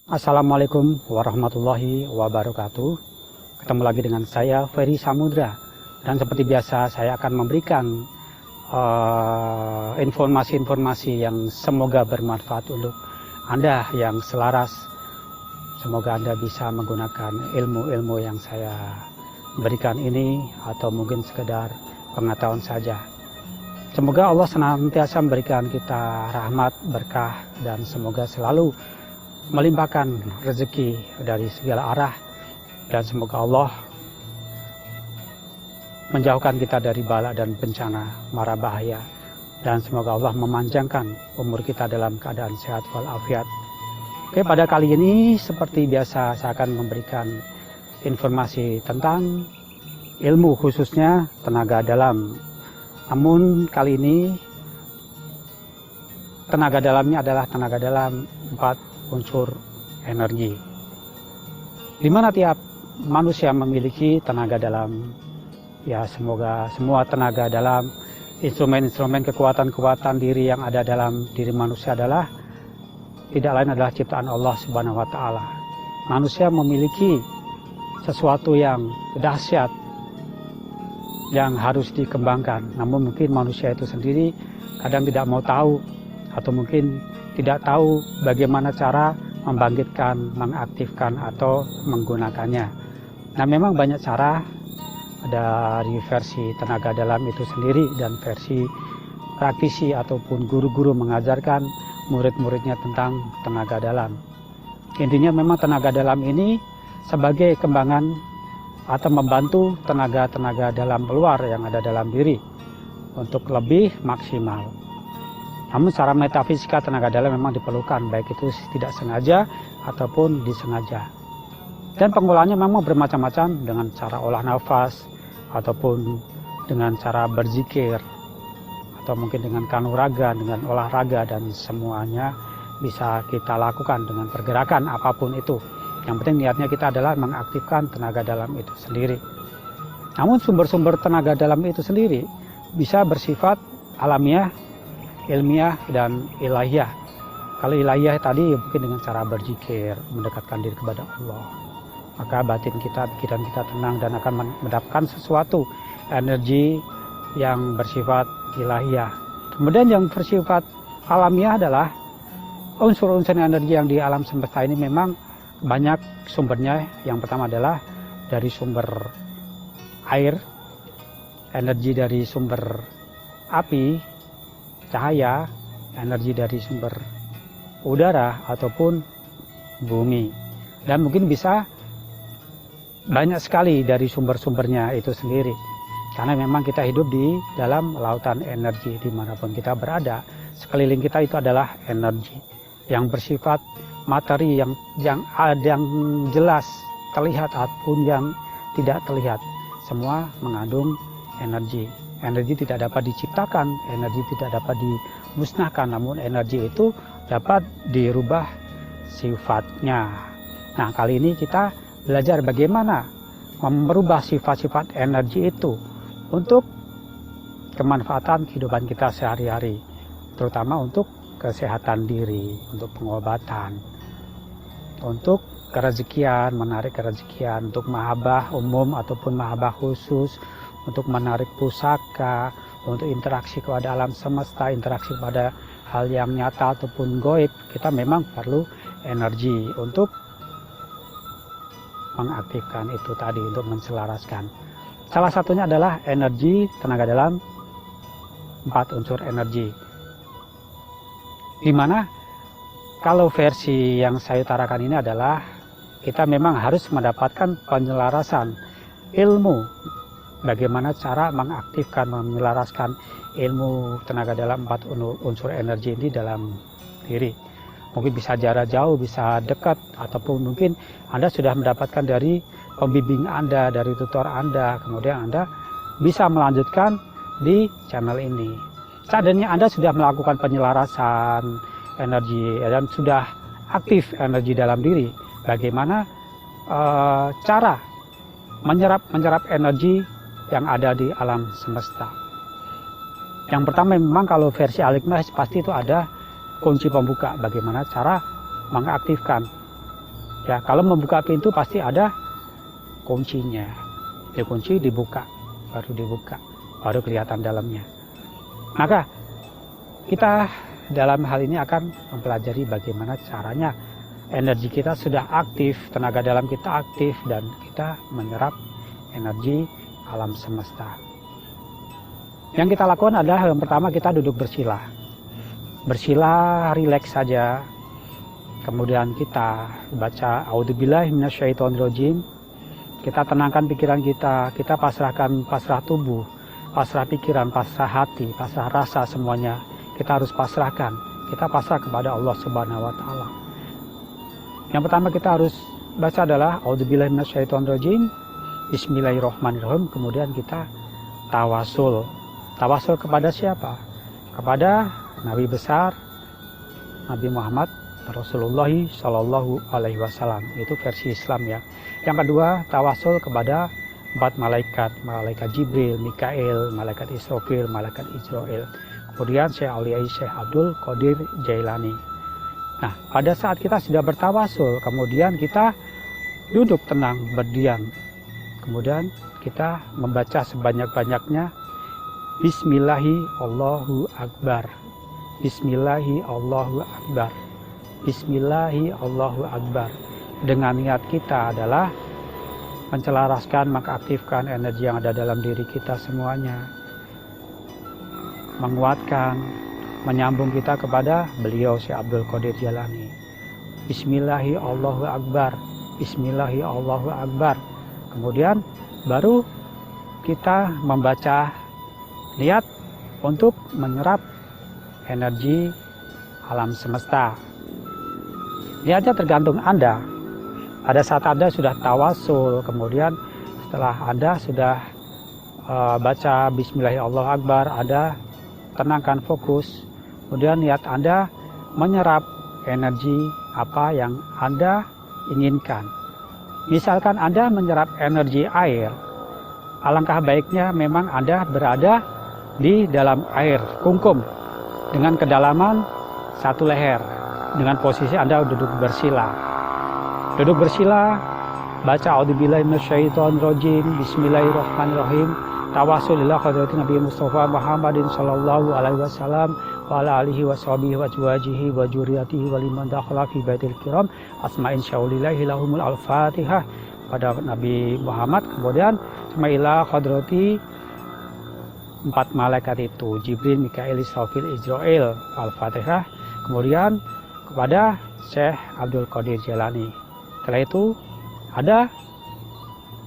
Assalamualaikum warahmatullahi wabarakatuh. Ketemu lagi dengan saya, Ferry Samudra. Dan seperti biasa, saya akan memberikan informasi-informasi yang semoga bermanfaat untuk Anda yang selaras. Semoga Anda bisa menggunakan ilmu-ilmu yang saya berikan ini, atau mungkin sekedar pengetahuan saja. Semoga Allah senantiasa memberikan kita rahmat, berkah, dan semoga selalu melimpahkan rezeki dari segala arah, dan semoga Allah menjauhkan kita dari bala dan bencana mara bahaya, dan semoga Allah memanjangkan umur kita dalam keadaan sehat walafiat. Oke, pada kali ini seperti biasa saya akan memberikan informasi tentang ilmu, khususnya tenaga dalam. Namun kali ini tenaga dalamnya adalah tenaga dalam 4 unsur energi, di mana tiap manusia memiliki tenaga dalam. Ya, semoga semua tenaga dalam, instrumen-instrumen kekuatan-kekuatan diri yang ada dalam diri manusia adalah tidak lain adalah ciptaan Allah Subhanahu wa Ta'ala. Manusia memiliki sesuatu yang dahsyat yang harus dikembangkan, namun mungkin manusia itu sendiri kadang tidak mau tahu, atau mungkin tidak tahu bagaimana cara membangkitkan, mengaktifkan, atau menggunakannya. Nah, memang banyak cara, dari versi tenaga dalam itu sendiri dan versi praktisi ataupun guru-guru mengajarkan murid-muridnya tentang tenaga dalam. Intinya memang tenaga dalam ini sebagai kembangan atau membantu tenaga-tenaga dalam luar yang ada dalam diri untuk lebih maksimal. Namun secara metafisika tenaga dalam memang diperlukan, baik itu tidak sengaja ataupun disengaja. Dan pengolahannya memang bermacam-macam, dengan cara olah nafas, ataupun dengan cara berzikir, atau mungkin dengan kanuraga, dengan olahraga, dan semuanya bisa kita lakukan dengan pergerakan apapun itu. Yang penting niatnya kita adalah mengaktifkan tenaga dalam itu sendiri. Namun sumber-sumber tenaga dalam itu sendiri bisa bersifat alamiah, ilmiah, dan ilahiyah. Kalau ilahiyah tadi mungkin dengan cara berzikir, mendekatkan diri kepada Allah, maka batin kita, pikiran kita tenang dan akan mendapatkan sesuatu energi yang bersifat ilahiyah. Kemudian yang bersifat alamiah adalah unsur-unsur energi yang di alam semesta ini memang banyak sumbernya. Yang pertama adalah dari sumber air, energi dari sumber api, cahaya, energi dari sumber udara ataupun bumi. Dan mungkin bisa banyak sekali dari sumber-sumbernya itu sendiri, karena memang kita hidup di dalam lautan energi. Dimanapun kita berada, sekeliling kita itu adalah energi yang bersifat materi, yang jelas terlihat ataupun yang tidak terlihat, semua mengandung energi. Energi tidak dapat diciptakan, energi tidak dapat dimusnahkan, namun energi itu dapat dirubah sifatnya. Nah, kali ini kita belajar bagaimana merubah sifat-sifat energi itu untuk kemanfaatan kehidupan kita sehari-hari, terutama untuk kesehatan diri, untuk pengobatan, untuk kerezekian, menarik kerezekian, untuk mahabbah umum ataupun mahabbah khusus, untuk menarik pusaka, untuk interaksi kepada alam semesta, interaksi pada hal yang nyata ataupun goib. Kita memang perlu energi untuk mengaktifkan itu tadi, untuk menselaraskan. Salah satunya adalah energi tenaga dalam 4 unsur energi, dimana kalau versi yang saya utarakan ini adalah kita memang harus mendapatkan penyelarasan ilmu, bagaimana cara mengaktifkan, menyelaraskan ilmu tenaga dalam 4 unsur energi ini dalam diri. Mungkin bisa jarak jauh, bisa dekat, ataupun mungkin Anda sudah mendapatkan dari pembimbing Anda, dari tutor Anda, kemudian Anda bisa melanjutkan di channel ini. Seandainya Anda sudah melakukan penyelarasan energi dan sudah aktif energi dalam diri, bagaimana cara menyerap energi yang ada di alam semesta? Yang pertama, memang kalau versi Al-Hikmah pasti itu ada kunci pembuka, bagaimana cara mengaktifkan Ya, kalau membuka pintu pasti ada kuncinya. Dikunci, dibuka, baru kelihatan dalamnya. Maka kita dalam hal ini akan mempelajari bagaimana caranya energi kita sudah aktif, tenaga dalam kita aktif, dan kita menyerap energi alam semesta. Yang kita lakukan adalah yang pertama kita duduk bersila. Bersila, rileks saja. Kemudian kita baca A'udzubillahi minasyaitonirrajim. Kita tenangkan pikiran kita pasrahkan, pasrah tubuh, pasrah pikiran, pasrah hati, pasrah rasa, semuanya kita harus pasrahkan. Kita pasrah kepada Allah Subhanahu wa Ta'ala. Yang pertama kita harus baca adalah A'udzubillahi minasyaitonirrajim, Bismillahirrahmanirrahim. Kemudian kita tawasul. Tawasul kepada siapa? Kepada Nabi besar, Nabi Muhammad Rasulullah Shallallahu Alaihi Wasallam. Itu versi Islam ya. Yang kedua, tawasul kepada 4 malaikat, malaikat Jibril, Mikail, malaikat Israfil, malaikat Israel. Kemudian Syekh Aulia Syekh Abdul Qadir Jailani. Nah, pada saat kita sudah bertawasul, kemudian kita duduk tenang, berdiam. Kemudian kita membaca sebanyak-banyaknya Bismillahi Allahu Akbar. Bismillahi Allahu Akbar. Bismillahi Allahu Akbar. Dengan niat kita adalah mencelaraskan, mengaktifkan energi yang ada dalam diri kita semuanya. Menguatkan, menyambung kita kepada beliau Syekh Abdul Qadir Jailani. Bismillahi Allahu Akbar. Bismillahi Allahu Akbar. Kemudian baru kita membaca niat untuk menyerap energi alam semesta. Niatnya tergantung Anda. Pada saat Anda sudah tawasul, kemudian setelah Anda sudah baca Bismillahirrahmanirrahim, Anda tenangkan fokus, kemudian niat Anda menyerap energi apa yang Anda inginkan. Misalkan Anda menyerap energi air, alangkah baiknya memang Anda berada di dalam air kungkum dengan kedalaman 1 leher. Dengan posisi Anda duduk bersila. Duduk bersila, baca A'udzubillahi minasyaitonirrajim, Bismillahirrahmanirrahim, tawasul ila hadratin Nabi Mustafa Muhammadin sallallahu alaihi wasallam wa ala alihi wa sahbihi wa azwajihi wa dzurriyyatihi wa liman dakhala fi baitil kiram asma'in syaulillahi lahumul al-Fatihah pada Nabi Muhammad. Kemudian ila hadrati 4 malaikat itu, Jibril, Mikail, Israfil, Israel, Al-Fatihah. Kemudian kepada Syekh Abdul Qadir Jailani. Setelah itu ada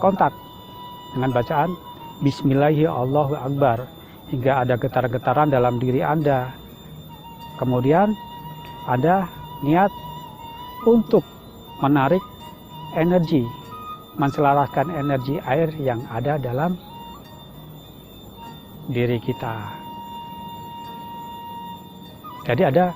kontak dengan bacaan Bismillahirrahmanirrahim hingga ada getar-getaran dalam diri Anda. Kemudian ada niat untuk menarik energi, menselaraskan energi air yang ada dalam diri kita. Jadi ada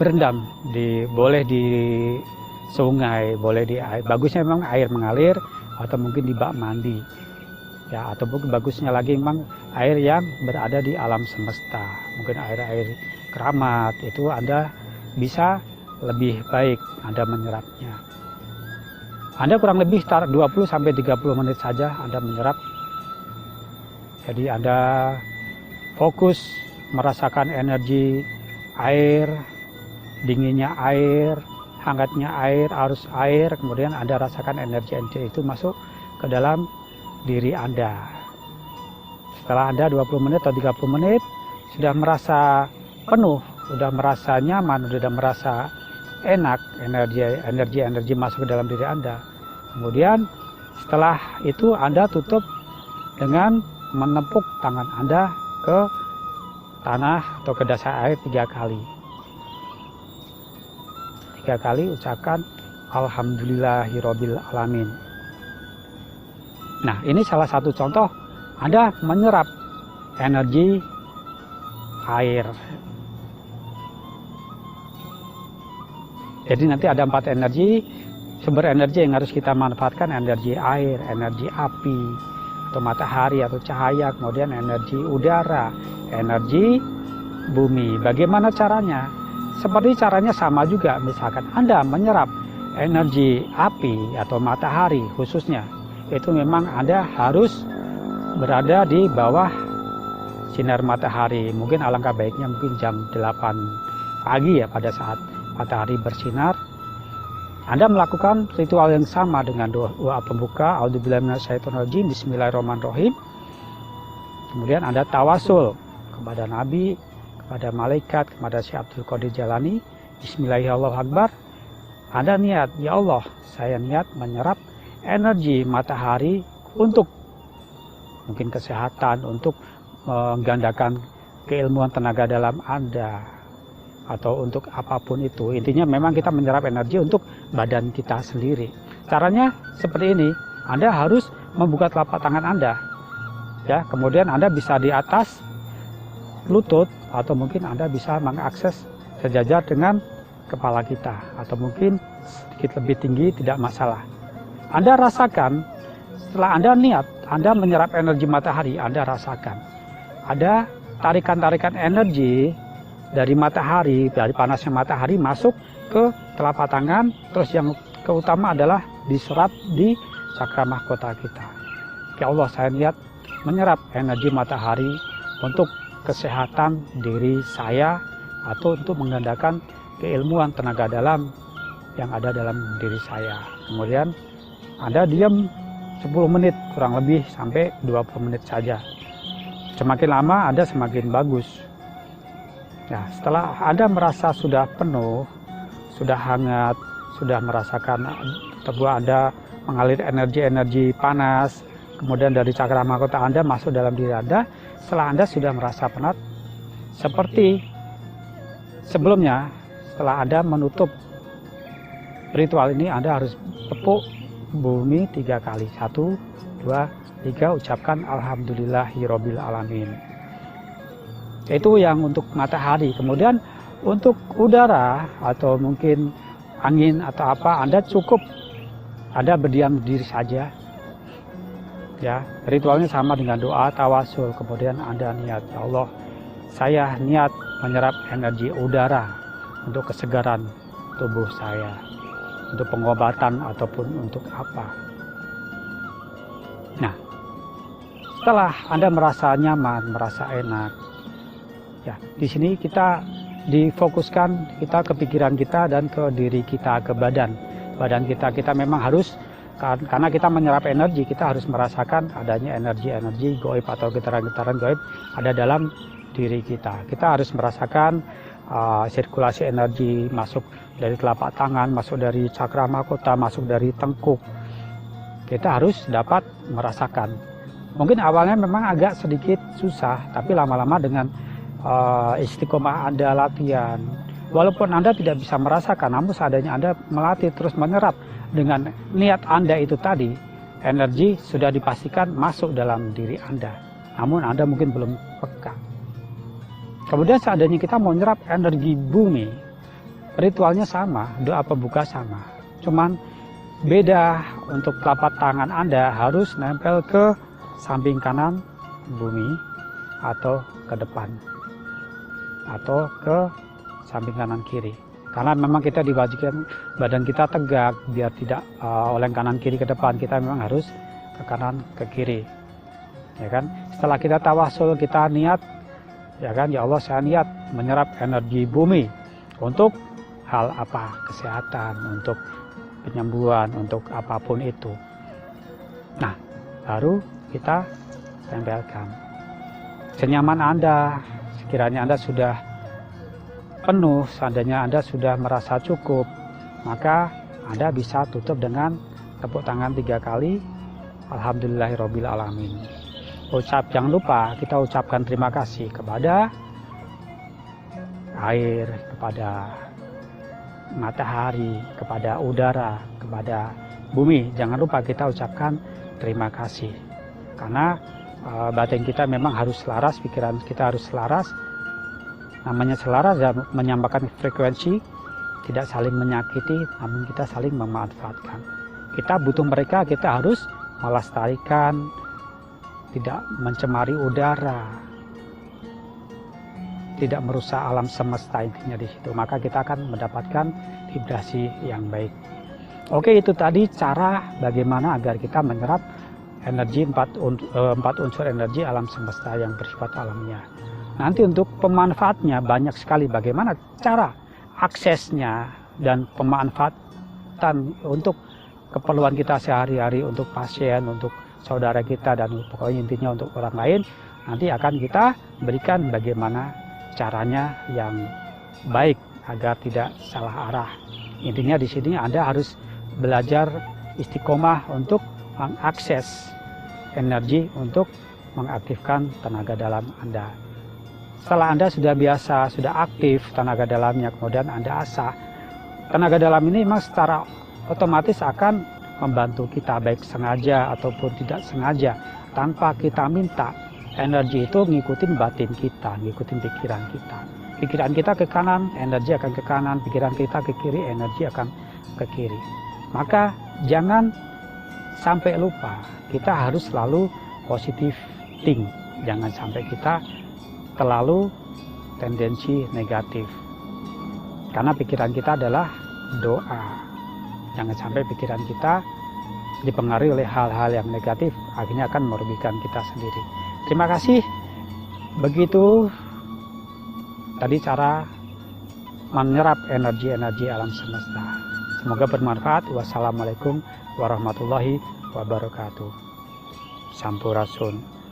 berendam, boleh di sungai, boleh di air. Bagusnya memang air mengalir atau mungkin di bak mandi. Ya, atau mungkin bagusnya lagi memang air yang berada di alam semesta. Mungkin air-air keramat itu Anda bisa lebih baik Anda menyerapnya. Anda kurang lebih 20 sampai 30 menit saja Anda menyerap. Jadi Anda fokus merasakan energi air, dinginnya air, hangatnya air, arus air, kemudian Anda rasakan energi itu masuk ke dalam diri Anda. Setelah Anda 20 menit atau 30 menit sudah merasa penuh, sudah merasa nyaman, sudah merasa enak, energi masuk ke dalam diri Anda. Kemudian setelah itu Anda tutup dengan menepuk tangan Anda ke tanah atau ke dasar air 3 kali. 3 kali ucapkan Alhamdulillahirabbil alamin. Nah, ini salah satu contoh Anda menyerap energi air. Jadi nanti ada 4 energi, sumber energi yang harus kita manfaatkan, energi air, energi api, atau matahari atau cahaya, kemudian energi udara, energi bumi. Bagaimana caranya? Seperti caranya sama juga, misalkan Anda menyerap energi api atau matahari khususnya, itu memang Anda harus berada di bawah sinar matahari. Mungkin alangkah baiknya mungkin jam 8 pagi ya, pada saat matahari bersinar. Anda melakukan ritual yang sama dengan doa pembuka, A'udzubillahi minasyaitonirrajim, Bismillahirrahmanirrahim. Kemudian Anda tawasul kepada Nabi, kepada malaikat, kepada Syekh Abdul Qadir Jalani, Bismillahirrahmanirrahim. Anda niat, ya Allah, saya niat menyerap energi matahari untuk mungkin kesehatan, untuk menggandakan keilmuan tenaga dalam Anda, atau untuk apapun itu. Intinya memang kita menyerap energi untuk badan kita sendiri. Caranya seperti ini. Anda harus membuka telapak tangan Anda, ya. Kemudian Anda bisa di atas lutut, atau mungkin Anda bisa mengakses sejajar dengan kepala kita, atau mungkin sedikit lebih tinggi, tidak masalah. Anda rasakan setelah Anda niat, Anda menyerap energi matahari, Anda rasakan ada tarikan-tarikan energi dari matahari, dari panasnya matahari masuk ke telapak tangan. Terus yang keutama adalah diserap di cakra mahkota kita. Ya Allah, saya niat menyerap energi matahari untuk kesehatan diri saya, atau untuk menggandakan keilmuan tenaga dalam yang ada dalam diri saya. Kemudian Anda diam 10 menit kurang lebih, sampai 20 menit saja. Semakin lama Anda semakin bagus. Nah, setelah Anda merasa sudah penuh, sudah hangat, sudah merasakan tubuh Anda mengalir energi-energi panas, kemudian dari cakra mahkota Anda masuk dalam diri Anda. Setelah Anda sudah merasa penat, seperti sebelumnya, setelah Anda menutup ritual ini, Anda harus tepuk bumi 3 kali. 1, 2, 3, ucapkan Alhamdulillahirabbil alamin. Itu yang untuk matahari. Kemudian untuk udara atau mungkin angin atau apa, Anda cukup Anda berdiam diri saja. Ya, ritualnya sama dengan doa tawasul. Kemudian Anda niat, ya Allah, saya niat menyerap energi udara untuk kesegaran tubuh saya, untuk pengobatan ataupun untuk apa. Nah, setelah Anda merasa nyaman, merasa enak, ya, di sini kita difokuskan, kita ke pikiran kita dan ke diri kita, ke badan kita memang harus, karena kita menyerap energi, kita harus merasakan adanya energi-energi gaib atau getaran-getaran gaib ada dalam diri kita. Kita harus merasakan sirkulasi energi masuk dari telapak tangan, masuk dari cakra mahkota, masuk dari tengkuk. Kita harus dapat merasakan. Mungkin awalnya memang agak sedikit susah, tapi lama-lama dengan istiqomah Anda latihan, walaupun Anda tidak bisa merasakan, namun seadanya Anda melatih terus menyerap dengan niat Anda itu tadi, energi sudah dipastikan masuk dalam diri Anda. Namun Anda mungkin belum peka. Kemudian seadanya kita mau menyerap energi bumi, ritualnya sama, doa pembuka sama. Cuman beda, untuk telapak tangan Anda harus nempel ke samping kanan bumi, atau ke depan, atau ke samping kanan kiri. Karena memang kita diwajibkan badan kita tegak, biar tidak oleng kanan kiri ke depan, kita memang harus ke kanan ke kiri, ya kan. Setelah kita tawasul, kita niat, ya kan, ya Allah, saya niat menyerap energi bumi untuk hal apa, kesehatan, untuk penyembuhan, untuk apapun itu. Nah, baru kita tempelkan. Senyaman Anda, sekiranya Anda sudah penuh, seandainya Anda sudah merasa cukup, maka Anda bisa tutup dengan tepuk tangan 3 kali, Alhamdulillahirabbil alamin. Jangan lupa kita ucapkan terima kasih kepada air, kepada matahari, kepada udara, kepada bumi. Jangan lupa kita ucapkan terima kasih, karena batin kita memang harus selaras, pikiran kita harus selaras. Namanya selaras, ya, menyamakan frekuensi, tidak saling menyakiti, namun kita saling memanfaatkan. Kita butuh mereka, kita harus melestarikan, tidak mencemari udara, tidak merusak alam semesta, intinya di situ. Maka kita akan mendapatkan vibrasi yang baik. Oke, itu tadi cara bagaimana agar kita menyerap energi empat unsur energi alam semesta yang bersifat alamiah. Nanti untuk pemanfaatnya banyak sekali, bagaimana cara aksesnya dan pemanfaatan untuk keperluan kita sehari-hari, untuk pasien, untuk saudara kita, dan pokoknya intinya untuk orang lain. Nanti akan kita berikan bagaimana caranya yang baik agar tidak salah arah. Intinya di sini Anda harus belajar istiqomah untuk mengakses energi untuk mengaktifkan tenaga dalam Anda. Setelah Anda sudah biasa, sudah aktif tenaga dalamnya, kemudian Anda asah, tenaga dalam ini memang secara otomatis akan membantu kita, baik sengaja ataupun tidak sengaja, tanpa kita minta. Energi itu ngikutin batin kita, ngikutin pikiran kita. Pikiran kita ke kanan, energi akan ke kanan. Pikiran kita ke kiri, energi akan ke kiri. Maka jangan sampai lupa, kita harus selalu positive think. Jangan sampai kita terlalu tendensi negatif. Karena pikiran kita adalah doa. Jangan sampai pikiran kita dipengaruhi oleh hal-hal yang negatif, akhirnya akan merugikan kita sendiri. Terima kasih. Begitu tadi cara menyerap energi-energi alam semesta. Semoga bermanfaat. Wassalamualaikum warahmatullahi wabarakatuh. Sampurasun.